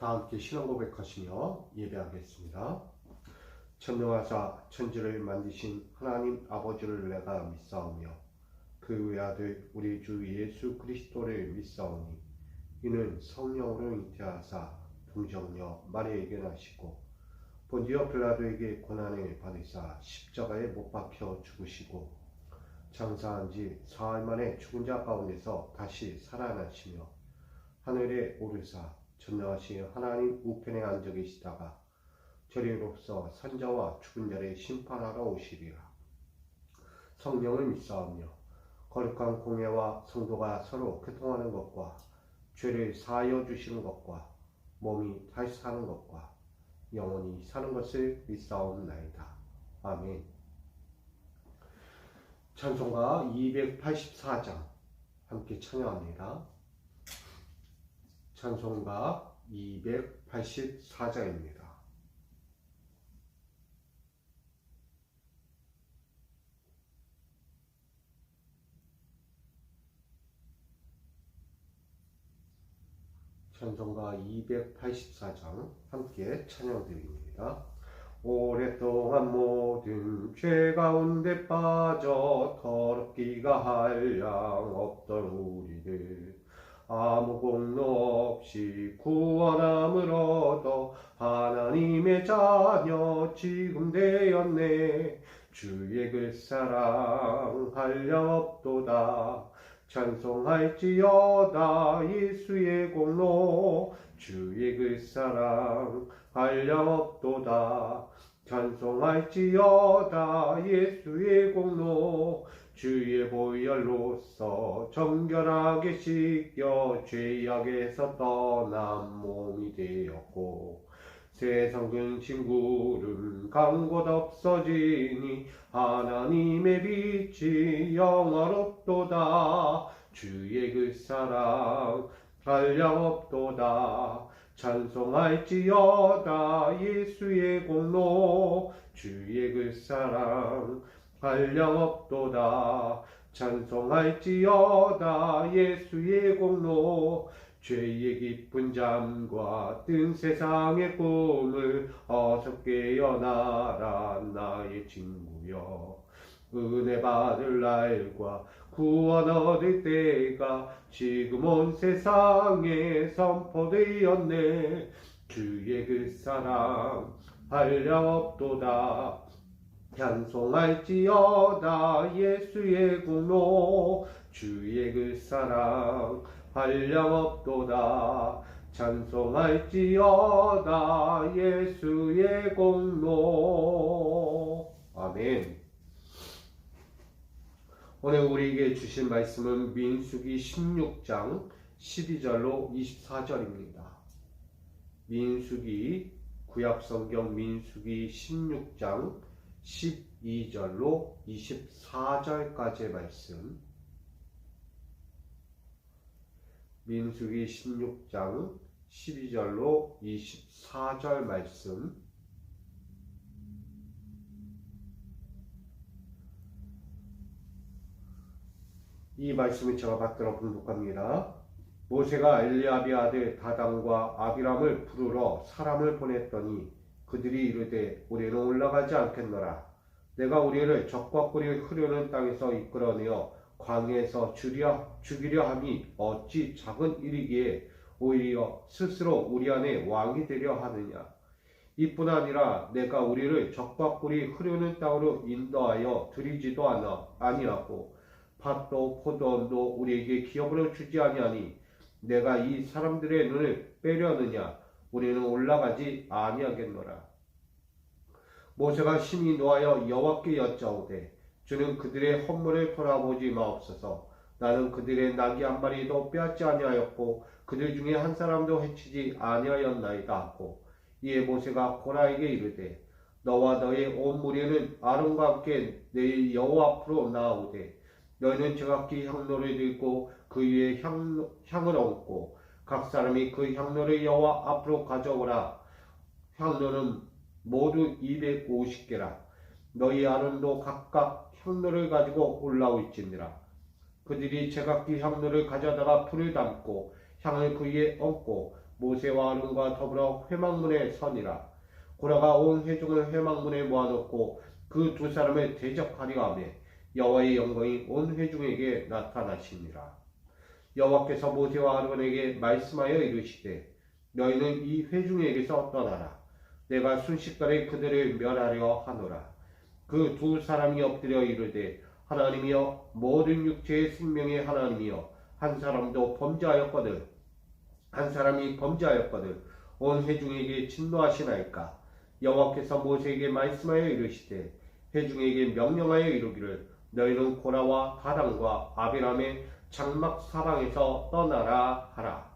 다 함께 신앙 고백하시며 예배하겠습니다. 천명하사 천지를 만드신 하나님 아버지를 내가 믿사오며 그 외아들 우리 주 예수 그리스도를 믿사오니 이는 성령으로 잉태하사 동정녀 마리아에게 나시고 본디오 빌라도에게 고난을 받으사 십자가에 못 박혀 죽으시고 장사한 지 사흘 만에 죽은 자 가운데서 다시 살아나시며 하늘에 오르사 전능하신 하나님 우편에 앉아 계시다가 저리로서 산자와 죽은 자를 심판하러 오시리라. 성령을 믿사오며 거룩한 공예와 성도가 서로 교통하는 것과 죄를 사하여 주시는 것과 몸이 다시 사는 것과 영원히 사는 것을 믿사옵나이다. 아멘. 찬송가 284장 함께 찬양합니다. 찬송가 284장입니다. 찬송가 284장 함께 찬양드립니다. 오랫동안 모든 죄 가운데 빠져 더럽기가 한량 없던 우리들 아무 공로 없이 구원함을 얻어 하나님의 자녀 지금 되었네. 주의 그 사랑 한량 없도다. 찬송할지어다 예수의 공로 주의 그 사랑 한량 없도다. 찬송할지어다 예수의 공로 주의 보혈로서 정결하게 씻겨 죄악에서 떠난 몸이 되었고 세상 근심 구름 간 곳 없어지니 하나님의 빛이 영화롭도다. 주의 그 사랑 한량 없도다. 찬송할지어다 예수의 공로 주의 그 사랑 한량 없도다. 찬송할지어다 예수의 공로 죄의 깊은 잠과 뜬 세상의 꿈을 어서 깨어나라 나의 친구여. 은혜 받을 날과 구원 얻을 때가 지금 온 세상에 선포되었네. 주의 그 사랑 한량 없도다. 찬송할지어다 예수의 공로 주의 그 사랑 한량 없도다. 찬송할지어다 예수의 공로. 아멘. 오늘 우리에게 주신 말씀은 민수기 16장 12절로 24절입니다. 민수기 구약성경 민수기 16장 12절로 24절까지의 말씀. 민수기 16장 12절로 24절 말씀. 이 말씀을 제가 받들어 봉독합니다. 모세가 엘리압의 아들 다단과 아비람을 부르러 사람을 보냈더니 그들이 이르되 우리는 올라가지 않겠노라. 내가 우리를 적과 꿀이 흐르는 땅에서 이끌어내어 광야에서 죽이려 함이 어찌 작은 일이기에 오히려 스스로 우리 안에 왕이 되려 하느냐. 이뿐 아니라 내가 우리를 적과 꿀이 흐르는 땅으로 인도하여 들이지도 아니하고 밭도 포도원도 우리에게 기업으로 주지 아니하니 내가 이 사람들의 눈을 빼려느냐. 우리는 올라가지 아니하겠노라. 모세가 심히 노하여 여호와께 여짜오되 주는 그들의 헌물을 돌아보지 마옵소서. 나는 그들의 나귀 한 마리도 빼앗지 아니하였고 그들 중에 한 사람도 해치지 아니하였나이다 하고 이에 모세가 고라에게 이르되 너와 너의 온 무리는 아론과 함께 내일 여호와 앞으로 나아오되 너희는 제각기 향로를 들고 그 위에 향을 얹고 각 사람이 그 향로를 여호와 앞으로 가져오라. 향로는 모두 250개라. 너희 아론도 각각 향로를 가지고 올라올지니라. 그들이 제각기 향로를 가져다가 불을 담고 향을 그 위에 얹고 모세와 아론과 더불어 회막문에 서니라. 고라가 온 회중을 회막문에 모아놓고 그 두 사람을 대적하려 하며 여호와의 영광이 온 회중에게 나타나시니라. 여호와께서 모세와 아론에게 말씀하여 이르시되 너희는 이 회중에게서 떠나라. 내가 순식간에 그들을 멸하려 하노라. 그 두 사람이 엎드려 이르되 하나님이여 모든 육체의 생명의 하나님이여 한 사람도 범죄하였거든 한 사람이 범죄하였거든 온 회중에게 진노하시나이까. 여호와께서 모세에게 말씀하여 이르시되 회중에게 명령하여 이르기를 너희는 고라와 다단과 아비람의 장막 사방에서 떠나라 하라.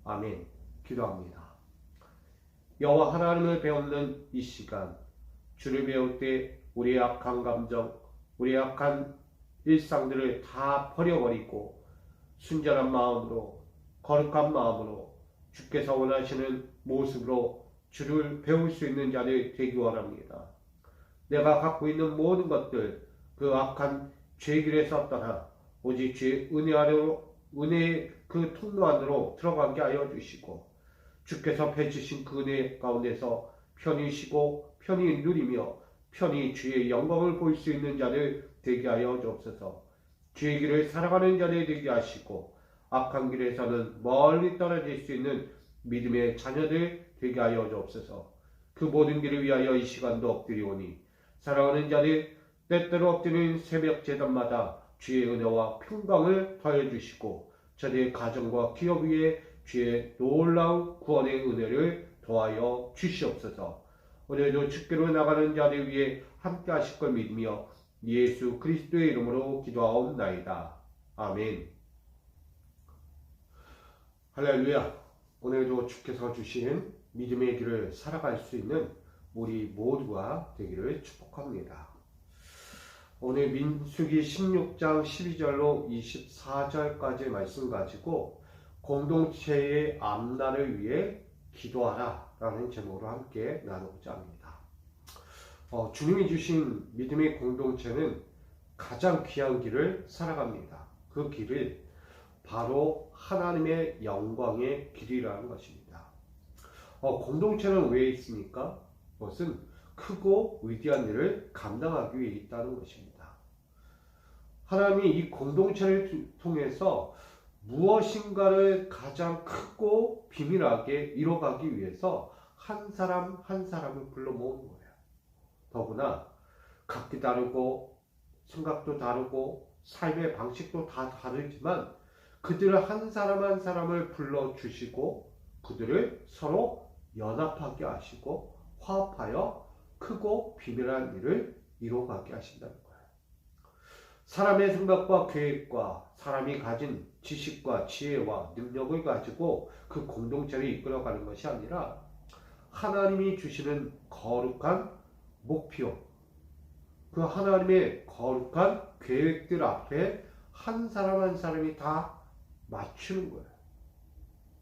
아멘. 기도합니다. 여호와 하나님을 배우는 이 시간, 주를 배울 때 우리의 악한 감정, 우리의 악한 일상들을 다 버려버리고 순전한 마음으로, 거룩한 마음으로 주께서 원하시는 모습으로 주를 배울 수 있는 자들 되기 원합니다. 내가 갖고 있는 모든 것들, 그 악한 죄 길에서 떠나 오직 주의 은혜 아래로, 은혜의 그 통로 안으로 들어가게 하여 주시고 주께서 펼치신 그 은혜 가운데서 편히 쉬고 편히 누리며 편히 주의 영광을 볼 수 있는 자들 되게 하여 주옵소서. 주의 길을 살아가는 자들 되게 하시고 악한 길에서는 멀리 떨어질 수 있는 믿음의 자녀들 되게 하여 주옵소서. 그 모든 길을 위하여 이 시간도 엎드리오니 사랑하는 자들 때때로 엎드리는 새벽 제단마다 주의 은혜와 평강을 더해 주시고 저들의 가정과 기업 위에 주의 놀라운 구원의 은혜를 더하여 주시옵소서. 오늘도 주께로 나가는 자들 위해 함께 하실 걸 믿으며 예수 그리스도의 이름으로 기도하옵나이다. 아멘. 할렐루야. 오늘도 주께서 주신 믿음의 길을 살아갈 수 있는 우리 모두가 되기를 축복합니다. 오늘 민수기 16장 12절로 24절까지 말씀 가지고 공동체의 앞날을 위해 기도하라 라는 제목으로 함께 나누고자 합니다. 주님이 주신 믿음의 공동체는 가장 귀한 길을 살아갑니다. 그 길을 바로 하나님의 영광의 길이라는 것입니다. 공동체는 왜 있습니까? 그것은 크고 위대한 일을 감당하기 위해 있다는 것입니다. 하나님이 이 공동체를 통해서 무엇인가를 가장 크고 비밀하게 이뤄가기 위해서 한 사람 한 사람을 불러 모으는 거예요. 더구나 각기 다르고 생각도 다르고 삶의 방식도 다 다르지만 그들을 한 사람 한 사람을 불러주시고 그들을 서로 연합하게 하시고 화합하여 크고 비밀한 일을 이뤄가게 하신다는 거예요. 사람의 생각과 계획과 사람이 가진 지식과 지혜와 능력을 가지고 그 공동체를 이끌어가는 것이 아니라 하나님이 주시는 거룩한 목표, 그 하나님의 거룩한 계획들 앞에 한 사람 한 사람이 다 맞추는 거예요.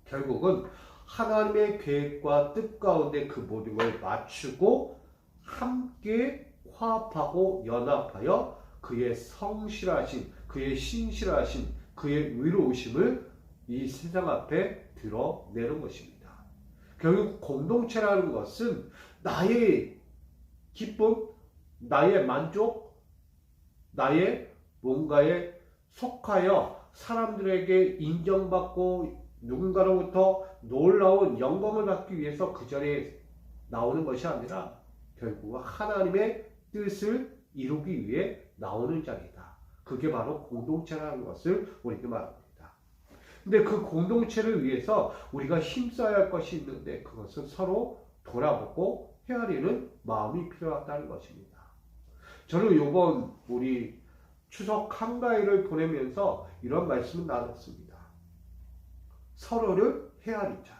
결국은 하나님의 계획과 뜻 가운데 그 모든 걸 맞추고 함께 화합하고 연합하여 그의 성실하신, 그의 신실하신, 그의 의로우심을 이 세상 앞에 드러내는 것입니다. 결국 공동체라는 것은 나의 기쁨, 나의 만족, 나의 뭔가에 속하여 사람들에게 인정받고 누군가로부터 놀라운 영광을 받기 위해서 그 자리에 나오는 것이 아니라 결국 하나님의 뜻을 이루기 위해 나오는 자리다. 그게 바로 공동체라는 것을 우리에게 말합니다. 근데 그 공동체를 위해서 우리가 힘써야 할 것이 있는데 그것은 서로 돌아보고 헤아리는 마음이 필요하다는 것입니다. 저는 이번 우리 추석 한가위를 보내면서 이런 말씀을 나눴습니다. 서로를 헤아리자.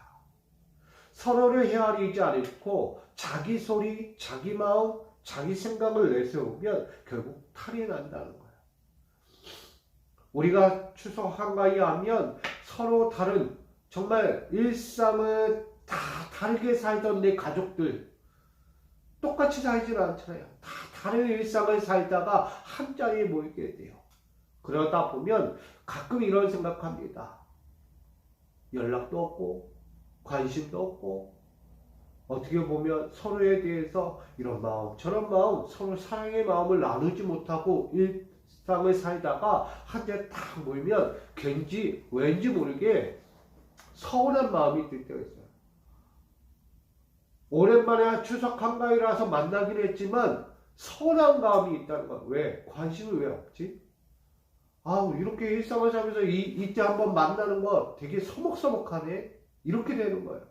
서로를 헤아리지 않고 자기 소리, 자기 마음, 자기 생각을 내세우면 결국 탈이 난다는 거예요. 우리가 추석 한가위 하면 서로 다른 정말 일상을 다 다르게 살던 내 가족들 똑같이 살지는 않잖아요. 다 다른 일상을 살다가 한 자리에 모이게 돼요. 그러다 보면 가끔 이런 생각합니다. 연락도 없고 관심도 없고, 어떻게 보면 서로에 대해서 이런 마음 저런 마음 서로 사랑의 마음을 나누지 못하고 일상을 살다가 한데 딱 모이면 왠지 모르게 서운한 마음이 들 때가 있어요. 오랜만에 추석 한가위라서 만나긴 했지만 서운한 마음이 있다는 거야. 왜? 관심이 왜 없지? 이렇게 일상을 살면서 이때 한번 만나는 거 되게 서먹서먹하네? 이렇게 되는 거예요.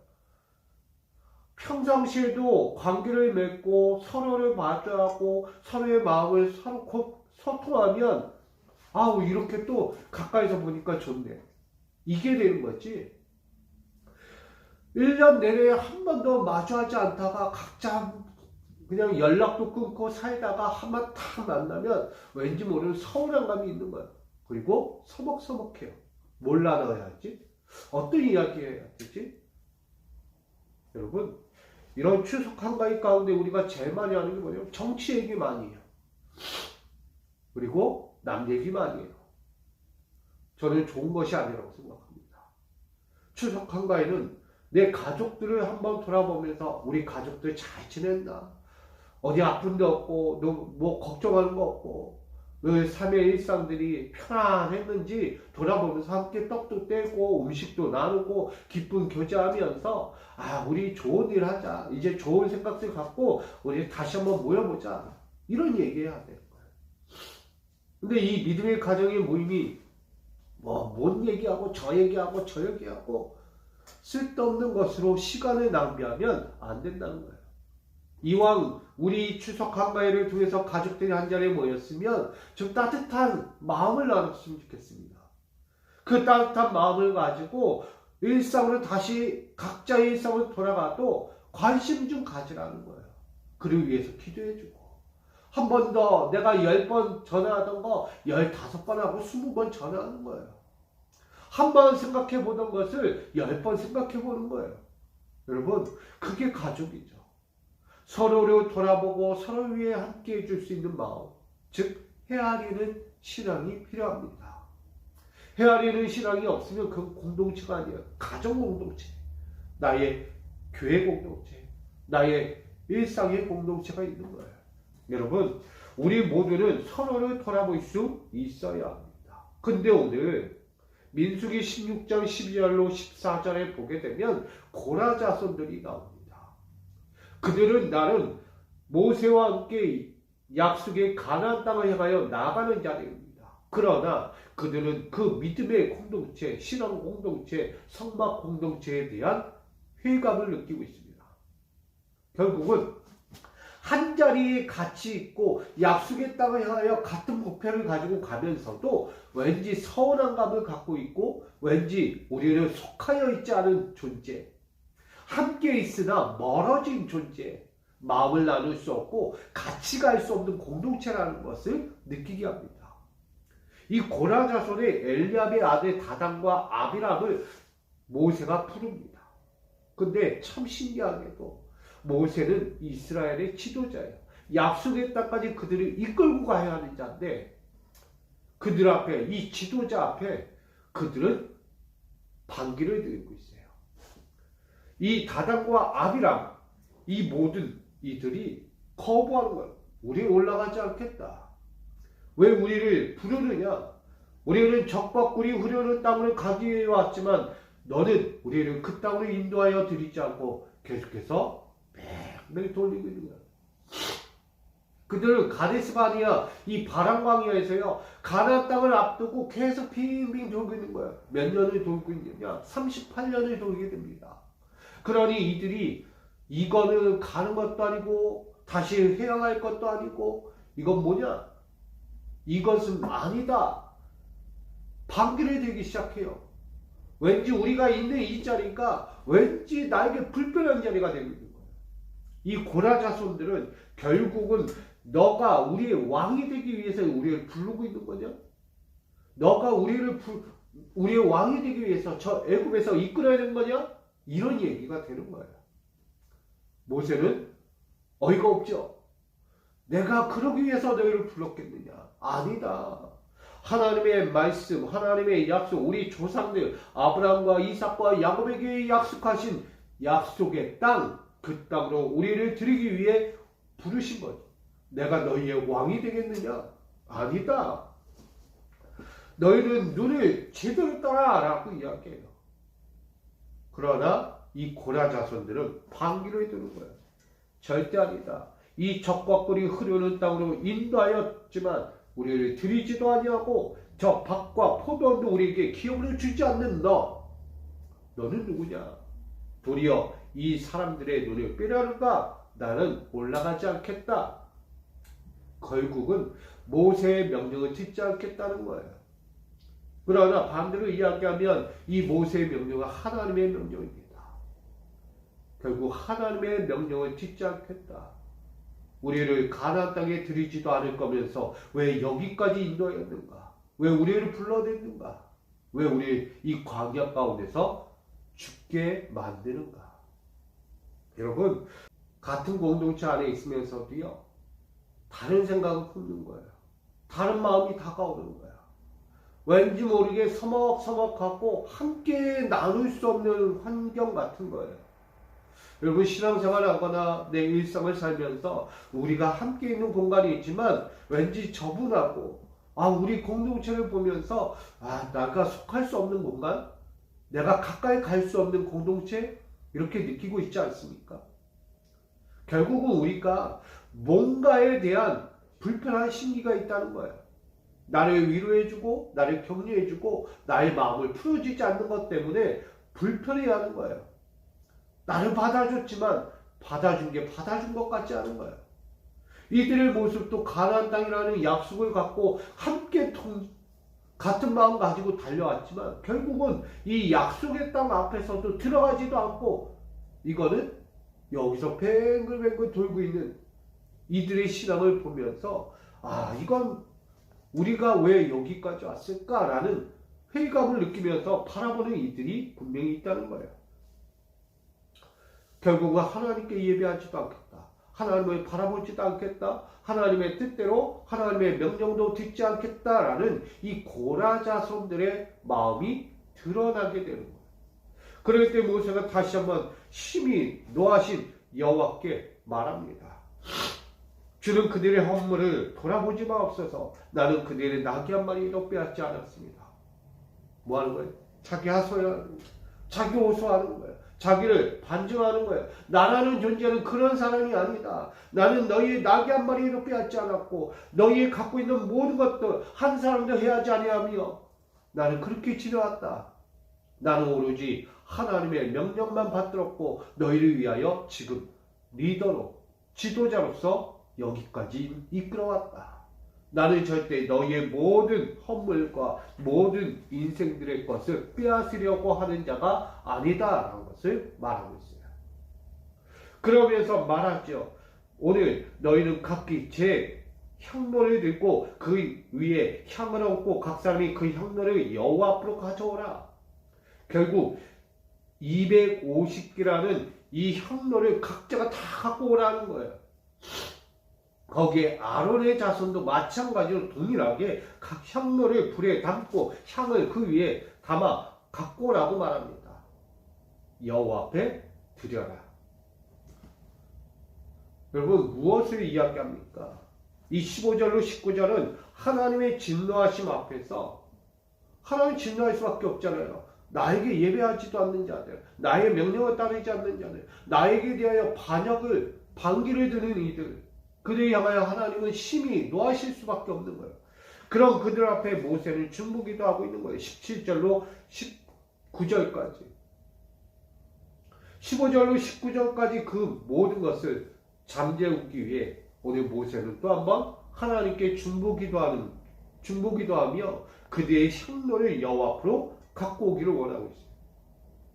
평상시에도 관계를 맺고 서로를 마주하고 서로의 마음을 서로 소통하면 이렇게 또 가까이서 보니까 좋네. 이게 되는 거지. 1년 내내 한 번도 마주하지 않다가 각자 그냥 연락도 끊고 살다가 한번 탁 만나면 왠지 모르는 서운한 감이 있는 거야. 그리고 서먹서먹해요. 뭘 나눠야 하지? 어떤 이야기 해야 되지? 여러분, 이런 추석 한가위 가운데 우리가 제일 많이 하는 게 뭐냐면 정치 얘기 많이 해요. 그리고 남 얘기 많이 해요. 저는 좋은 것이 아니라고 생각합니다. 추석 한가위는 내 가족들을 한번 돌아보면서 우리 가족들 잘 지냈나? 어디 아픈 데 없고 너 뭐 걱정하는 거 없고 너의 삶의 일상들이 편안했는지 돌아보면서 함께 떡도 떼고 음식도 나누고 기쁨 교제하면서 우리 좋은 일 하자. 이제 좋은 생각들 갖고 우리 다시 한번 모여보자. 이런 얘기해야 되는 거예요. 근데 이 믿음의 가정의 모임이 뭔 얘기하고 저 얘기하고 저 얘기하고 쓸데없는 것으로 시간을 낭비하면 안 된다는 거예요. 이왕 우리 추석 한가위를 통해서 가족들이 한자리에 모였으면 좀 따뜻한 마음을 나눴으면 좋겠습니다. 그 따뜻한 마음을 가지고 일상으로 다시 각자의 일상으로 돌아가도 관심 좀 가지라는 거예요. 그를 위해서 기도해주고 한 번 더 내가 10번 전화하던 거 15번 하고 20번 전화하는 거예요. 한 번 생각해 보던 것을 10번 생각해 보는 거예요. 여러분, 그게 가족이죠. 서로를 돌아보고 서로 위해 함께 해줄 수 있는 마음, 즉 헤아리는 신앙이 필요합니다. 헤아리는 신앙이 없으면 그건 공동체가 아니에요. 가정 공동체, 나의 교회 공동체, 나의 일상의 공동체가 있는 거예요. 여러분, 우리 모두는 서로를 돌아볼 수 있어야 합니다. 근데 오늘 민수기 16장 12절로 14절에 보게 되면 고라 자손들이 나옵니다. 그들은 나름 모세와 함께 약속의 가나안 땅을 향하여 나가는 자들입니다. 그러나 그들은 그 믿음의 공동체, 신앙 공동체, 성막 공동체에 대한 회의감을 느끼고 있습니다. 결국은 한 자리에 같이 있고 약속의 땅을 향하여 같은 목표를 가지고 가면서도 왠지 서운한 감을 갖고 있고 왠지 우리는 속하여 있지 않은 존재, 함께 있으나 멀어진 존재, 마음을 나눌 수 없고 같이 갈 수 없는 공동체라는 것을 느끼게 합니다. 이 고라 자손의 엘리압의 아들 다단과 아비람을 모세가 부릅니다. 근데 참 신기하게도 모세는 이스라엘의 지도자예요. 약속의 땅까지 그들을 이끌고 가야 하는 자인데 그들 앞에, 이 지도자 앞에 그들은 반기를 들고 있어요. 이 다단과 아비람, 이 모든 이들이 거부하는 거예요. 우리 올라가지 않겠다. 왜 우리를 부르느냐? 우리는 적박구리 흐르는 땅을 가기 위해 왔지만 너는 우리를 그 땅으로 인도하여 드리지 않고 계속해서 매일 돌리고 있는 거예요. 그들은 가데스바니아 이 바람광야에서요 가나안 땅을 앞두고 계속 빙빙 돌고 있는 거예요. 몇 년을 돌고 있느냐? 38년을 돌게 됩니다. 그러니 이들이 이거는 가는 것도 아니고 다시 회양할 것도 아니고 이건 뭐냐? 이것은 아니다. 반기를 들기 시작해요. 왠지 우리가 있는 이 자리가 왠지 나에게 불편한 자리가 되고 있는 거예요. 이 고라 자손들은 결국은 너가 우리의 왕이 되기 위해서 우리를 부르고 있는 거냐? 너가 우리의 왕이 되기 위해서 저 애굽에서 이끌어야 되는 거냐? 이런 얘기가 되는 거예요. 모세는 어이가 없죠. 내가 그러기 위해서 너희를 불렀겠느냐? 아니다. 하나님의 말씀, 하나님의 약속, 우리 조상들 아브라함과 이삭과 야곱에게 약속하신 약속의 땅, 그 땅으로 우리를 드리기 위해 부르신 거죠. 내가 너희의 왕이 되겠느냐? 아니다. 너희는 눈을 제대로 떠라 라고 이야기해요. 그러나 이 고라 자손들은 반기를 드는 거예요. 절대 아니다. 이 적과 꿀이 흐르는 땅으로 인도하였지만 우리를 드리지도 아니하고 저 밭과 포도원도 우리에게 기업을 주지 않는 너는 누구냐? 도리어 이 사람들의 눈을 빼려는가? 나는 올라가지 않겠다. 결국은 모세의 명령을 듣지 않겠다는 거예요. 그러나 반대로 이야기하면 이 모세의 명령은 하나님의 명령입니다. 결국 하나님의 명령을 듣지 않겠다. 우리를 가나안 땅에 들이지도 않을 거면서 왜 여기까지 인도했는가? 왜 우리를 불러냈는가? 왜 우리 이 광야 가운데서 죽게 만드는가? 여러분, 같은 공동체 안에 있으면서도요, 다른 생각을 품는 거예요. 다른 마음이 다가오는 거예요. 왠지 모르게 서먹서먹하고 함께 나눌 수 없는 환경 같은 거예요. 여러분, 신앙생활을 하거나 내 일상을 살면서 우리가 함께 있는 공간이 있지만 왠지 저분하고 우리 공동체를 보면서 내가 속할 수 없는 공간? 내가 가까이 갈 수 없는 공동체? 이렇게 느끼고 있지 않습니까? 결국은 우리가 뭔가에 대한 불편한 심리가 있다는 거예요. 나를 위로해주고 나를 격려해주고 나의 마음을 풀어주지 않는 것 때문에 불편해하는 거예요. 나를 받아줬지만 받아준 게 받아준 것 같지 않은 거예요. 이들의 모습도 가나안 땅이라는 약속을 갖고 함께 같은 마음 가지고 달려왔지만 결국은 이 약속의 땅 앞에서도 들어가지도 않고 이거는 여기서 뱅글뱅글 돌고 있는 이들의 신앙을 보면서 이건 우리가 왜 여기까지 왔을까라는 회의감을 느끼면서 바라보는 이들이 분명히 있다는 거예요. 결국은 하나님께 예배하지도 않겠다. 하나님을 바라보지도 않겠다. 하나님의 뜻대로 하나님의 명령도 듣지 않겠다라는 이 고라 자손들의 마음이 드러나게 되는 거예요. 그럴 때 모세가 다시 한번 심히 노하신 여호와께 말합니다. 주는 그들의 허물을 돌아보지 마옵소서. 나는 그들의 나귀 한 마리도 빼앗지 않았습니다. 뭐 하는 거예요? 자기 하소연하는 거예요. 자기 호소하는 거예요. 자기를 반증하는 거예요. 나라는 존재는 그런 사람이 아니다. 나는 너희의 나귀 한 마리도 빼앗지 않았고 너희의 갖고 있는 모든 것도 한 사람도 해하지 아니하며 나는 그렇게 지내왔다. 나는 오로지 하나님의 명령만 받들었고 너희를 위하여 지금 리더로 지도자로서 여기까지 이끌어왔다. 나는 절대 너희의 모든 허물과 모든 인생들의 것을 빼앗으려고 하는 자가 아니다라는 것을 말하고 있어요. 그러면서 말하죠. 오늘 너희는 각기 제 향로를 들고 그 위에 향을 얹고 각 사람이 그 향로를 여호와 앞으로 가져오라. 결국 250개라는 이 향로를 각자가 다 갖고 오라는 거예요. 거기에 아론의 자손도 마찬가지로 동일하게 각 향로를 불에 담고 향을 그 위에 담아 갖고 오라고 말합니다. 여호와 앞에 드려라. 여러분, 무엇을 이야기합니까? 이 15절로 19절은 하나님의 진노하심 앞에서 하나님 진노할 수밖에 없잖아요. 나에게 예배하지도 않는 자들, 나의 명령을 따르지 않는 자들, 나에게 대하여 반기를 드는 이들, 그들을 향하여 하나님은 심히 노하실 수밖에 없는 거예요. 그럼 그들 앞에 모세는 중보기도 하고 있는 거예요. 17절로 19절까지. 15절로 19절까지 그 모든 것을 잠재우기 위해 오늘 모세는 또 한번 하나님께 중보기도하며 그들의 향로를 여호와 앞으로 갖고 오기를 원하고 있어요.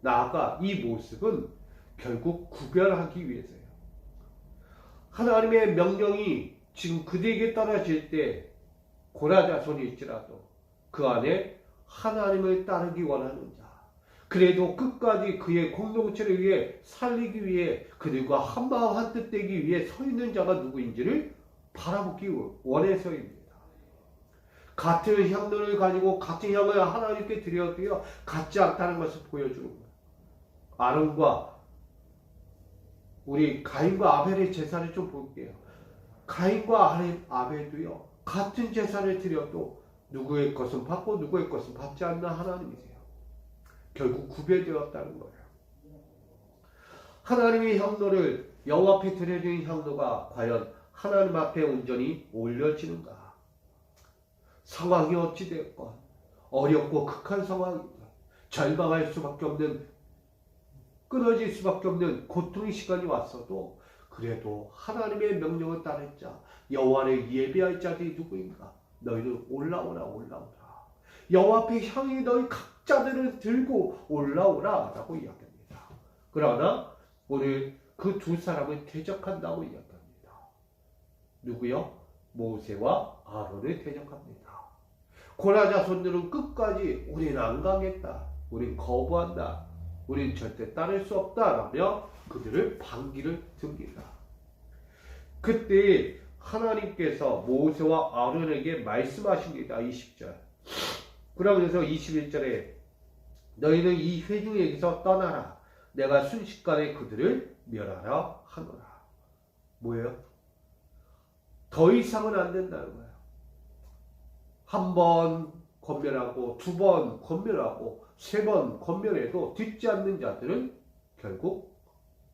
나아가 이 모습은 결국 구별하기 위해서예요. 하나님의 명령이 지금 그들에게 떨어질 때 고라 자손일지라도 그 안에 하나님을 따르기 원하는 자, 그래도 끝까지 그의 공동체를 위해 살리기 위해 그들과 한마음 한뜻 되기 위해 서 있는 자가 누구인지를 바라보기 원해서입니다. 같은 향로를 가지고 같은 향을 하나님께 드려도요 같지 않다는 것을 보여주는 거예요. 아론과 우리 가인과 아벨의 제사를 좀 볼게요. 가인과 아벨도요 같은 제사를 드려도 누구의 것은 받고 누구의 것은 받지 않는 하나님이세요. 결국 구별되었다는 거예요. 하나님의 향로를 여호와 앞에 드려진 향로가 과연 하나님 앞에 온전히 올려지는가? 상황이 어찌 됐건 어렵고 극한 상황이다. 절망할 수밖에 없는, 끊어질 수밖에 없는 고통의 시간이 왔어도 그래도 하나님의 명령을 따르자. 여호와를 예배할 자들이 누구인가? 너희는 올라오라 올라오라. 여호와 앞에 향이 너희 각자들을 들고 올라오라 라고 이야기합니다. 그러나 오늘 그 두 사람을 대적한다고 이야기합니다. 누구요? 모세와 아론을 대적합니다. 고라 자손들은 끝까지 우리는 안 가겠다. 우린 거부한다. 우린 절대 따를 수 없다 라며 그들을 반기를 듭니다. 그때 하나님께서 모세와 아론에게 말씀하십니다. 20절. 그러면서 21절에 너희는 이 회중에게서 떠나라. 내가 순식간에 그들을 멸하라 하노라. 뭐예요? 더 이상은 안 된다는 거예요. 한 번 권면하고 두 번 권면하고 세 번 권면해도 듣지 않는 자들은 결국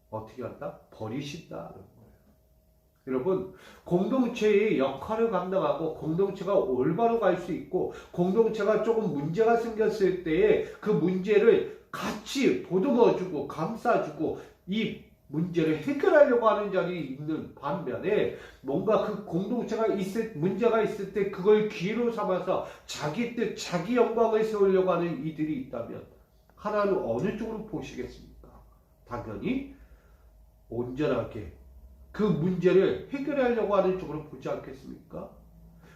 어떻게 한다? 버리신다는 거예요. 여러분, 공동체의 역할을 감당하고 공동체가 올바로 갈 수 있고 공동체가 조금 문제가 생겼을 때에 그 문제를 같이 보듬어주고 감싸주고 이 문제를 해결하려고 하는 자들이 있는 반면에 뭔가 그 공동체가 문제가 있을 때 그걸 기회로 삼아서 자기 뜻, 자기 영광을 세우려고 하는 이들이 있다면 하나님은 어느 쪽으로 보시겠습니까? 당연히 온전하게 그 문제를 해결하려고 하는 쪽으로 보지 않겠습니까?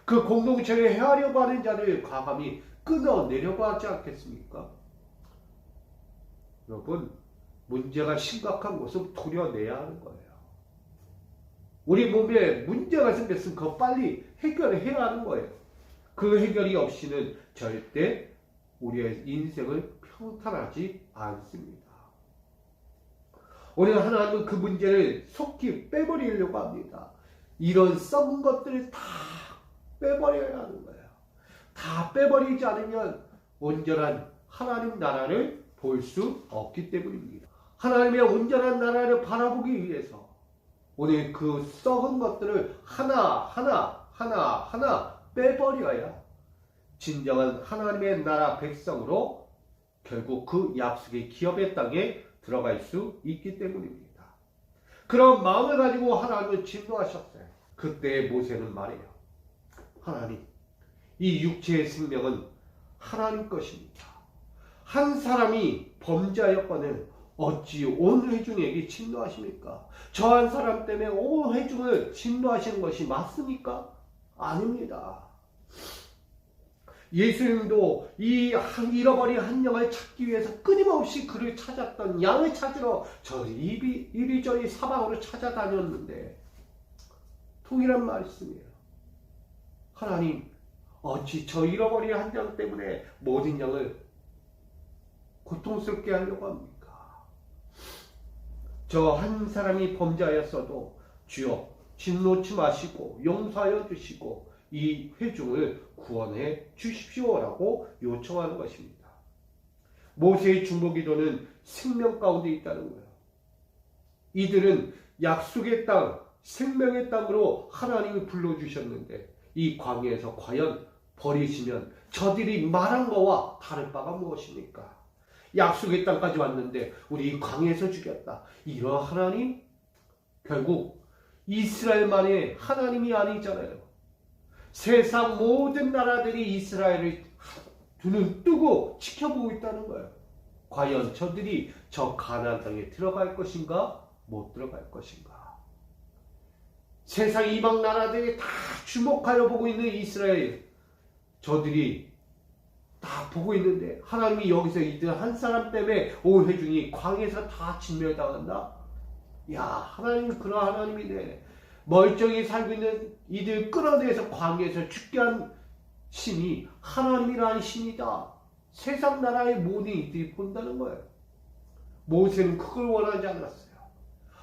그 공동체를 해하려고 하는 자를 과감히 끊어내려고 하지 않겠습니까? 여러분, 문제가 심각한 것은 도려내야 하는 거예요. 우리 몸에 문제가 생겼으면 그거 빨리 해결해야 하는 거예요. 그 해결이 없이는 절대 우리의 인생을 평탄하지 않습니다. 오늘 하나님은 그 문제를 속히 빼버리려고 합니다. 이런 썩은 것들을 다 빼버려야 하는 거예요. 다 빼버리지 않으면 온전한 하나님 나라를 볼 수 없기 때문입니다. 하나님의 온전한 나라를 바라보기 위해서 오늘 그 썩은 것들을 하나하나 빼버려야 진정한 하나님의 나라 백성으로 결국 그 약속의 기업의 땅에 들어갈 수 있기 때문입니다. 그런 마음을 가지고 하나님은 진노하셨어요. 그때 모세는 말해요. 하나님, 이 육체의 생명은 하나님 것입니다. 한 사람이 범죄하였거늘 어찌 온 회중에게 진노하십니까? 저 한 사람 때문에 온 회중을 진노하시는 것이 맞습니까? 아닙니다. 예수님도 이 잃어버린 한 영을 찾기 위해서 끊임없이 그를 찾았던 양을 찾으러 이리저리 사방으로 찾아다녔는데 동일한 말씀이에요. 하나님, 어찌 저 잃어버린 한 양 때문에 모든 양을 고통스럽게 하려고 합니까? 저 한 사람이 범죄하였어도 주여 진노치 마시고 용서하여 주시고 이 회중을 구원해 주십시오라고 요청하는 것입니다. 모세의 중보기도는 생명 가운데 있다는 거예요. 이들은 약속의 땅, 생명의 땅으로 하나님이 불러주셨는데 이 광야에서 과연 버리시면 저들이 말한 거와 다를 바가 무엇입니까? 약속의 땅까지 왔는데 우리 광야에서 죽였다. 이런 하나님? 결국 이스라엘만의 하나님이 아니잖아요. 세상 모든 나라들이 이스라엘을 두 눈 뜨고 지켜보고 있다는 거예요. 과연 저들이 저 가나안 땅에 들어갈 것인가? 못 들어갈 것인가? 세상 이방 나라들이 다 주목하여 보고 있는 이스라엘, 저들이 다 보고 있는데 하나님이 여기서 이들 한 사람 때문에 온 회중이 광야에서 다 진멸당한다? 야, 하나님은 그런 하나님이네. 멀쩡히 살고 있는 이들 끌어내서 광야에서 죽게 한 신이 하나님이라는 신이다. 세상 나라의 모든 이들이 본다는 거예요. 모세는 그걸 원하지 않았어요.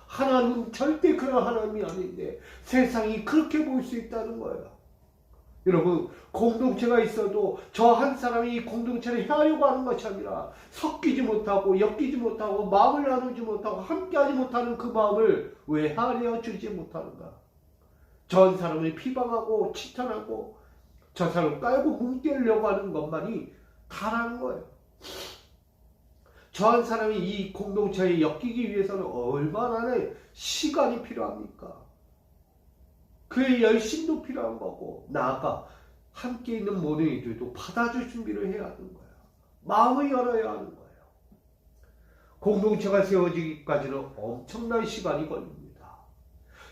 하나님은 절대 그런 하나님이 아닌데 세상이 그렇게 볼 수 있다는 거예요. 여러분, 공동체가 있어도 저 한 사람이 이 공동체를 헤아려고 하는 것이 아니라 섞이지 못하고 엮이지 못하고 마음을 나누지 못하고 함께하지 못하는 그 마음을 왜 헤아려 주지 못하는가? 저 한 사람을 비방하고 치탄하고 저 사람을 깔고 뭉개려고 하는 것만이 다라는 거예요. 저 한 사람이 이 공동체에 엮이기 위해서는 얼마나 시간이 필요합니까? 그의 열심도 필요한 거고, 나아가 함께 있는 모든 이들도 받아줄 준비를 해야 하는 거예요. 마음을 열어야 하는 거예요. 공동체가 세워지기까지는 엄청난 시간이 걸립니다.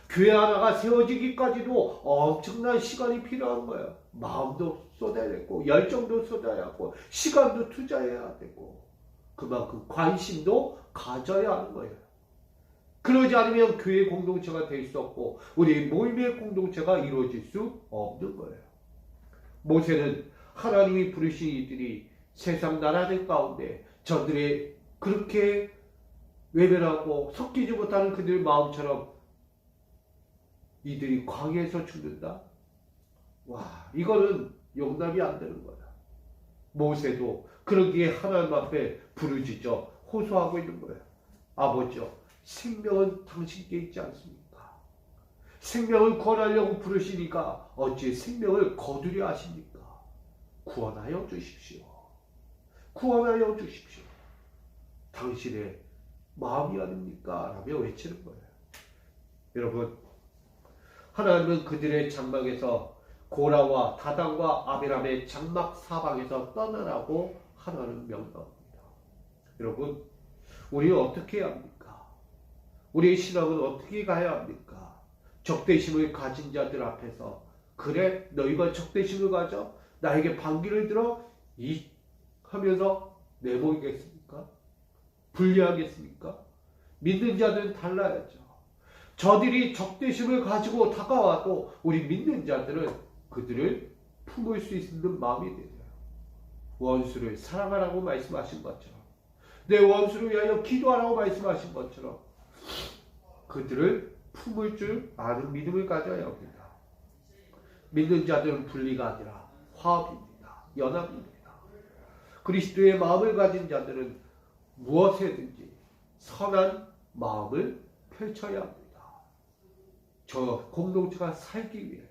교회 하나가 세워지기까지도 엄청난 시간이 필요한 거예요. 마음도 쏟아야 되고, 열정도 쏟아야 하고, 시간도 투자해야 되고, 그만큼 관심도 가져야 하는 거예요. 그러지 않으면 교회 공동체가 될 수 없고 우리 모임의 공동체가 이루어질 수 없는 거예요. 모세는 하나님이 부르신 이들이 세상 나라들 가운데 저들의 그렇게 외면하고 섞이지 못하는 그들의 마음처럼 이들이 광야에서 죽는다? 와, 이거는 용납이 안 되는 거야. 모세도 그러기에 하나님 앞에 부르짖어 호소하고 있는 거예요. 아버지요, 생명은 당신께 있지 않습니까? 생명을 구원하려고 부르시니까 어찌 생명을 거두려 하십니까? 구원하여 주십시오. 구원하여 주십시오. 당신의 마음이 아닙니까? 라며 외치는 거예요. 여러분, 하나님은 그들의 장막에서 고라와 다단과 아비람의 장막 사방에서 떠나라고 하나님은 명령합니다. 여러분, 우리는 어떻게 해야 합니까? 우리의 신앙은 어떻게 가야 합니까? 적대심을 가진 자들 앞에서 그래 너희가 적대심을 가져 나에게 반기를 들어 하면서 내모이겠습니까? 분리하겠습니까? 믿는 자들은 달라야죠. 저들이 적대심을 가지고 다가와도 우리 믿는 자들은 그들을 품을 수 있는 마음이 되어요. 원수를 사랑하라고 말씀하신 것처럼, 내 원수를 위하여 기도하라고 말씀하신 것처럼 그들을 품을 줄 아는 믿음을 가져야 합니다. 믿는 자들은 분리가 아니라 화합입니다. 연합입니다. 그리스도의 마음을 가진 자들은 무엇에든지 선한 마음을 펼쳐야 합니다. 저 공동체가 살기 위해,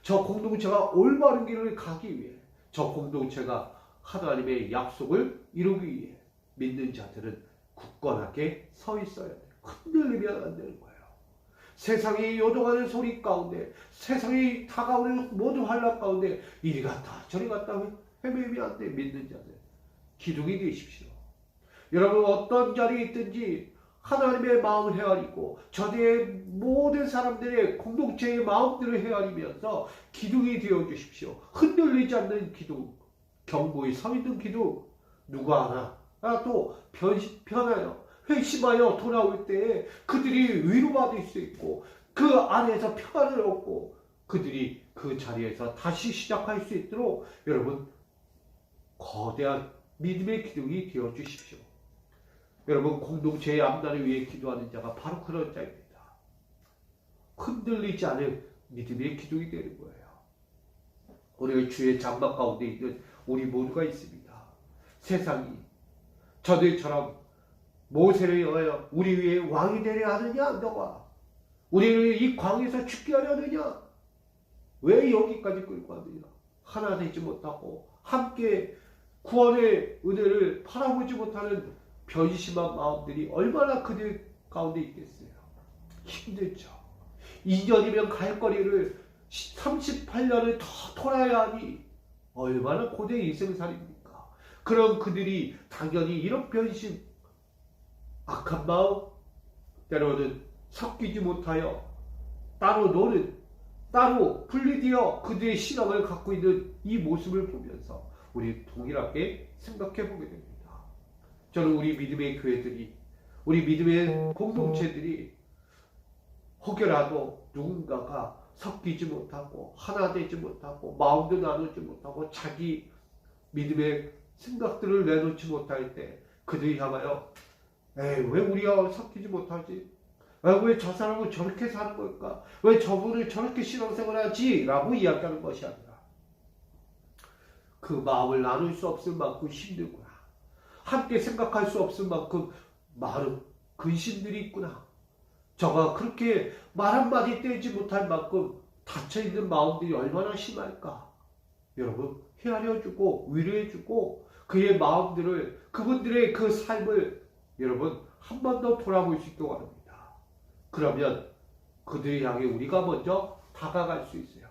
저 공동체가 올바른 길을 가기 위해, 저 공동체가 하나님의 약속을 이루기 위해 믿는 자들은 굳건하게 서 있어야 돼요. 흔들리면 안 되는 거예요. 세상이 요동하는 소리 가운데, 세상이 다가오는 모든 환란 가운데 이리 갔다 저리 갔다 헤매면 안 돼. 믿는 자들 기둥이 되십시오. 여러분, 어떤 자리에 있든지 하나님의 마음을 헤아리고 저들의 모든 사람들의 공동체의 마음들을 헤아리면서 기둥이 되어 주십시오. 흔들리지 않는 기둥, 견고히 서 있는 기둥. 누가 하나 또 변하여 회심하여 돌아올 때에 그들이 위로받을 수 있고 그 안에서 평안을 얻고 그들이 그 자리에서 다시 시작할 수 있도록 여러분 거대한 믿음의 기둥이 되어 주십시오. 여러분, 공동체의 앞날을 위해 기도하는 자가 바로 그런 자입니다. 흔들리지 않은 믿음의 기둥이 되는 거예요. 오늘 주의 장막 가운데 있는 우리 모두가 있습니다. 세상이 저들처럼 모세를 여여 우리 위에 왕이 되려 하느냐? 너가 우리를 이 광에서 죽게 하려느냐? 왜 여기까지 끌고 왔느냐? 하나 되지 못하고 함께 구원의 은혜를 바라보지 못하는 변심한 마음들이 얼마나 그들 가운데 있겠어요. 힘들죠. 2년이면 갈 거리를 38년을 더 돌아야 하니 얼마나 고된 인생살입니까? 그럼 그들이 당연히 이런 변심, 악한 마음, 때로는 섞이지 못하여 따로 노는, 따로 분리되어 그들의 신앙을 갖고 있는 이 모습을 보면서 우리 동일하게 생각해 보게 됩니다. 저는 우리 믿음의 교회들이, 우리 믿음의 공동체들이 혹여라도 누군가가 섞이지 못하고 하나 되지 못하고 마음도 나누지 못하고 자기 믿음의 생각들을 내놓지 못할 때 그들이 향하여 에이 왜 우리가 섞이지 못하지? 왜 저 사람은 저렇게 사는 걸까? 왜 저분을 저렇게 신앙생활 하지? 라고 이야기하는 것이 아니라 그 마음을 나눌 수 없을 만큼 힘들구나. 함께 생각할 수 없을 만큼 많은 근심들이 있구나. 저가 그렇게 말 한마디 떼지 못할 만큼 닫혀있는 마음들이 얼마나 심할까. 여러분 헤아려주고 위로해주고 그의 마음들을 그분들의 그 삶을 여러분 한 번 더 돌아볼 수 있도록 합니다. 그러면 그들을 향해 우리가 먼저 다가갈 수 있어요.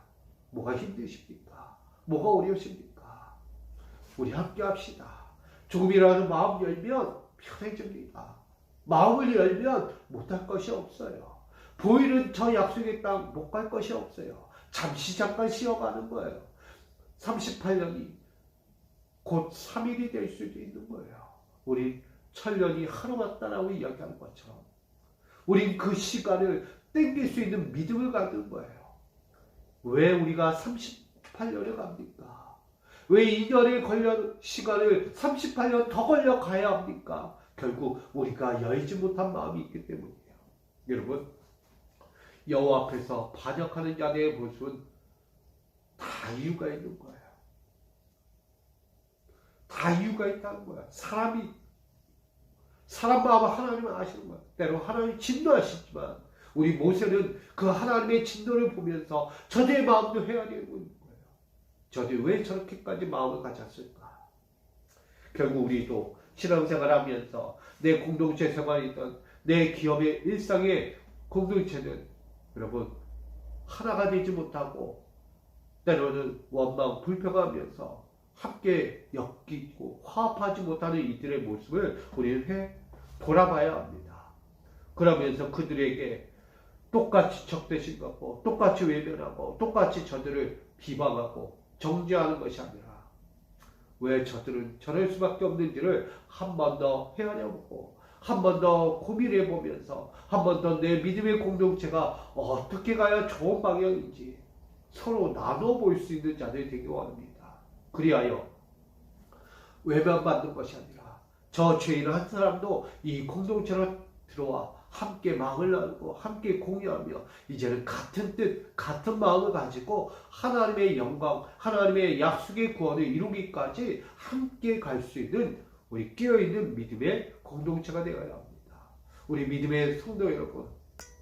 뭐가 힘드십니까? 뭐가 어려우십니까? 우리 함께 합시다. 조금이라도 마음 열면 편해집니다. 마음을 열면 못할 것이 없어요. 보이는 저 약속의 땅 못 갈 것이 없어요. 잠깐 쉬어가는 거예요. 38년이 곧 3일이 될 수도 있는 거예요. 우리 천년이 하루 같다라고 이야기하는 것처럼 우린 그 시간을 땡길 수 있는 믿음을 갖는 거예요. 왜 우리가 38년을 갑니까? 왜 2년에 걸려 시간을 38년 더 걸려 가야 합니까? 결국 우리가 열지 못한 마음이 있기 때문이에요. 여러분 여호와 앞에서 반역하는 자의 모습은 다 이유가 있는 거예요. 다 이유가 있다는 거야. 사람 마음을 하나님은 아시는 거야. 때로 하나님 진노하시지만 우리 모세는 그 하나님의 진노를 보면서 저들의 마음도 헤아리고 있는 거예요. 저들이 왜 저렇게까지 마음을 가졌을까? 결국 우리도 신앙생활하면서 내 공동체 생활이든 내 기업의 일상의 공동체는 여러분 하나가 되지 못하고 때로는 원망 불평하면서 함께 엮이고 화합하지 못하는 이들의 모습을 우리는 돌아봐야 합니다. 그러면서 그들에게 똑같이 적대심 갖고 똑같이 외면하고 똑같이 저들을 비방하고 정죄하는 것이 아니라 왜 저들은 저럴 수밖에 없는지를 한 번 더 헤아려보고 한 번 더 고민해보면서 한 번 더 내 믿음의 공동체가 어떻게 가야 좋은 방향인지 서로 나눠볼 수 있는 자들이 되기 원합니다. 그리하여 외면받는 것이 아니라 저 죄인 한 사람도 이 공동체로 들어와 함께 마음을 나누고 함께 공유하며 이제는 같은 뜻, 같은 마음을 가지고 하나님의 영광, 하나님의 약속의 구원을 이루기까지 함께 갈 수 있는 우리 깨어있는 믿음의 공동체가 되어야 합니다. 우리 믿음의 성도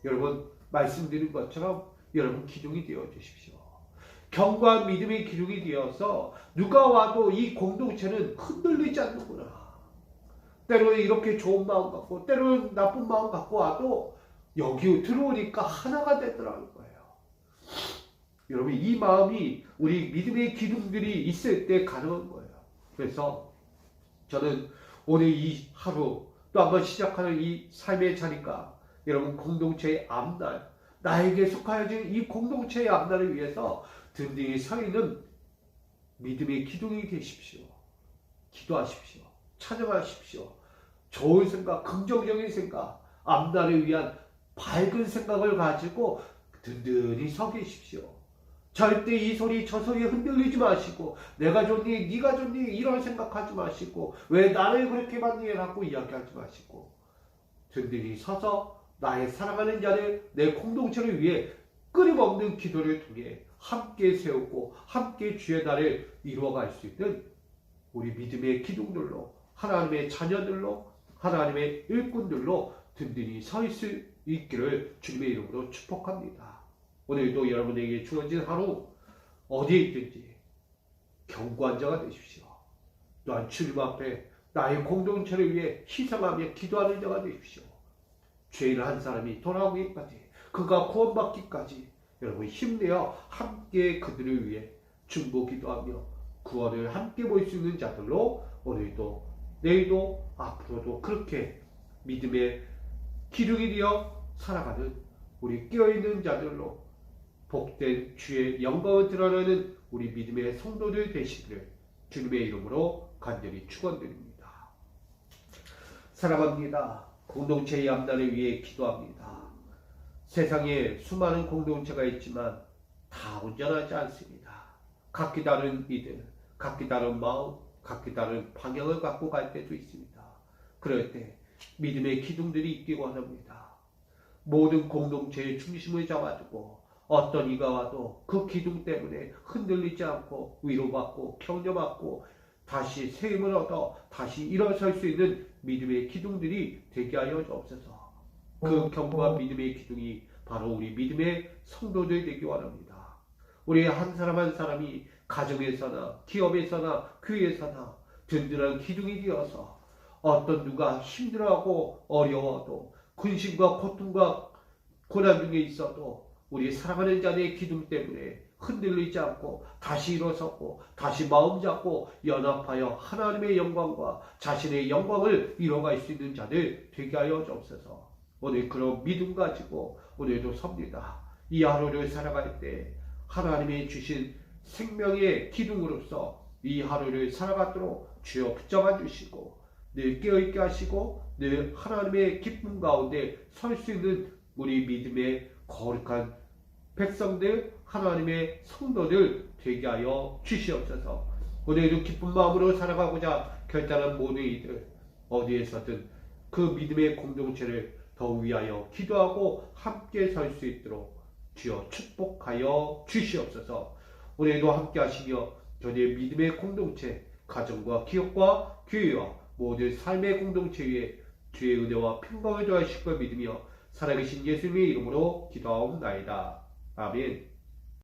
여러분 말씀드린 것처럼 여러분 기둥이 되어 주십시오. 견고한 믿음의 기둥이 되어서 누가 와도 이 공동체는 흔들리지 않는구나. 때로는 이렇게 좋은 마음 갖고 때로는 나쁜 마음 갖고 와도 여기 들어오니까 하나가 되더라는 거예요. 여러분 이 마음이 우리 믿음의 기둥들이 있을 때 가능한 거예요. 그래서 저는 오늘 이 하루 또 한번 시작하는 이 삶의 자리가 여러분 공동체의 앞날 나에게 속하여진 이 공동체의 앞날을 위해서 든든히 서 있는 믿음의 기둥이 되십시오. 기도하십시오. 찬양하십시오. 좋은 생각, 긍정적인 생각, 앞날을 위한 밝은 생각을 가지고 든든히 서 계십시오. 절대 이 소리 저 소리에 흔들리지 마시고 내가 좋니 네가 좋니 이런 생각하지 마시고 왜 나를 그렇게 봤니 라고 이야기하지 마시고 든든히 서서 나의 사랑하는 자를 내 공동체를 위해 끊임없는 기도를 통해 함께 세우고 함께 주의 날을 이루어갈 수 있는 우리 믿음의 기둥들로 하나님의 자녀들로 하나님의 일꾼들로 든든히 서 있을 수 있기를 주님의 이름으로 축복합니다. 오늘도 여러분에게 주어진 하루 어디에 있든지 견고한 자가 되십시오. 또한 주님 앞에 나의 공동체를 위해 희생하며 기도하는 자가 되십시오. 죄인 한 사람이 돌아오기까지 그가 구원받기까지 여러분 힘내어 함께 그들을 위해 중보 기도하며 구원을 함께 볼 수 있는 자들로 오늘도 내일도 앞으로도 그렇게 믿음의 기둥이 되어 살아가는 우리 깨어있는 자들로 복된 주의 영광을 드러내는 우리 믿음의 성도들 되시기를 주님의 이름으로 간절히 축원드립니다. 사랑합니다. 공동체의 앞날을 위해 기도합니다. 세상에 수많은 공동체가 있지만 다 온전하지 않습니다. 각기 다른 이들, 각기 다른 마음, 각기 다른 방향을 갖고 갈 때도 있습니다. 그럴 때 믿음의 기둥들이 있기 원합니다. 모든 공동체의 중심을 잡아두고 어떤 이가 와도 그 기둥 때문에 흔들리지 않고 위로받고 격려받고 다시 새 힘을 얻어 다시 일어설 수 있는 믿음의 기둥들이 되게 하여 주옵소서. 그 견고한 믿음의 기둥이 바로 우리 믿음의 성도들 되기 원합니다. 우리 한 사람 한 사람이 가정에서나 기업에서나 교회에서나 든든한 기둥이 되어서 어떤 누가 힘들어하고 어려워도 근심과 고통과 고난 중에 있어도 우리 사랑하는 자의 기둥 때문에 흔들리지 않고 다시 일어서고 다시 마음 잡고 연합하여 하나님의 영광과 자신의 영광을 이뤄갈 수 있는 자들 되게 하여 주옵소서. 오늘 그런 믿음 가지고 오늘도 섭니다. 이 하루를 살아갈 때 하나님이 주신 생명의 기둥으로서 이 하루를 살아가도록 주여 붙잡아 주시고 늘 깨어있게 하시고 늘 하나님의 기쁨 가운데 설 수 있는 우리 믿음의 거룩한 백성들, 하나님의 성도들 되게 하여 주시옵소서. 오늘도 기쁜 마음으로 살아가고자 결단한 모든 이들 어디에서든 그 믿음의 공동체를 더 위하여 기도하고 함께 설 수 있도록 주여 축복하여 주시옵소서. 오늘도 함께 하시며 저희의 믿음의 공동체, 가정과 기업과 교회와 모든 삶의 공동체 위에 주의 은혜와 평강을 더하실 걸 믿으며 살아계신 예수님의 이름으로 기도하옵나이다. 아멘.